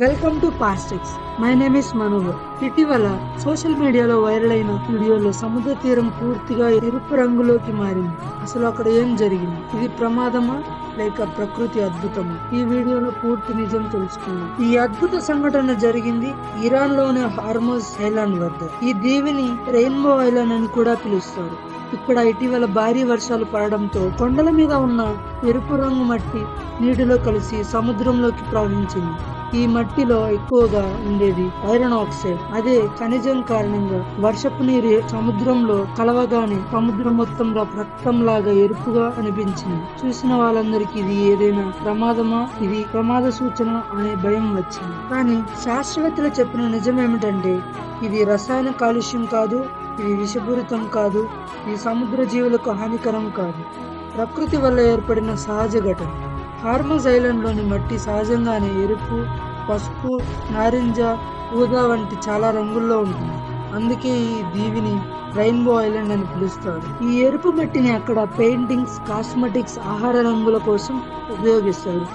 Welcome to Pastics. My name is Manohar. ఇటీవల social మీడియాలో viral అయిన వీడియోలో సముద్ర తీరం పూర్తిగా ఎరుపు రంగులోకి మారింది. అసలు అక్కడ ఏం జరిగింది? ఇది ప్రమాదమా లేక ప్రకృతి అద్భుతమా? ఈ వీడియోలో పూర్తి నిజం తెలుసుకుందాం. ఈ అద్భుత సంఘటన జరిగింది ఇరాన్ లోని హార్మోజ్ ఐలాండ్ వద్ద. ఈ దీవిని రెయిన్బో ఐలాండ్ అని కూడా పిలుస్తారు. ఇక్కడ ఇటీవల భారీ వర్షాలు పడడంతో కొండల మీద ఉన్న ఎరుపు రంగు మట్టి నీటిలో కలిసి సముద్రంలోకి ప్రవహించింది. ఈ మట్టిలో ఎక్కువగా ఉండేది ఐరన్ ఆక్సైడ్. అదే ఖనిజం కారణంగా వర్షపు నీరు సముద్రంలో కలవగానే సముద్రం మొత్తం రక్తంలాగా ఎరుపుగా అనిపించింది. చూసిన వాళ్ళందరికీ ఇది ఏదైనా ప్రమాదమా, ఇది ప్రమాద సూచన అనే భయం వచ్చింది. కానీ శాస్త్రవేత్తలు చెప్పిన నిజం ఏమిటంటే ఇది రసాయన కాలుష్యం కాదు, ఇది విషపూరితం కాదు, ఇది సముద్ర జీవులకు హానికరం కాదు, ప్రకృతి వల్ల ఏర్పడిన సహజ ఘటన. హార్మోజ్ ఐలాండ్ లోని మట్టి సహజంగానే ఎరుపు, పసుపు, నారింజ, ఊదా వంటి చాలా రంగుల్లో ఉంటుంది. అందుకే ఈ దీవిని రెయిన్బో ఐలాండ్ అని పిలుస్తారు. ఈ ఎరుపు మట్టిని అక్కడ పెయింటింగ్స్, కాస్మెటిక్స్, ఆహార రంగుల కోసం ఉపయోగిస్తారు.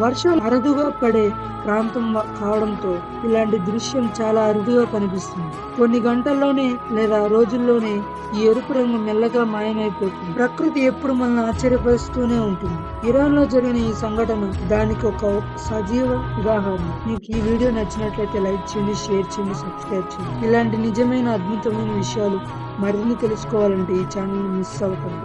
వర్షాలు అరుదుగా పడే ప్రాంతం కావడంతో ఇలాంటి దృశ్యం చాలా అరుదుగా కనిపిస్తుంది. కొన్ని గంటల్లోనే లేదా రోజుల్లోనే ఈ ఎరుపు రంగు మెల్లగా మాయమైపోతుంది. ప్రకృతి ఎప్పుడు మనల్ని ఆశ్చర్యపరుస్తూనే ఉంటుంది. ఇరాన్ లో జరిగిన ఈ సంఘటన దానికి ఒక సజీవ ఉదాహరణ. మీకు ఈ వీడియో నచ్చినట్లయితే లైక్ చేయండి, షేర్ చేయండి, సబ్స్క్రైబ్ చేయండి. ఇలాంటి నిజమైన అద్భుతమైన విషయాలు మరిన్ని తెలుసుకోవాలంటే ఈ ఛానల్ మిస్ అవ్వకండి.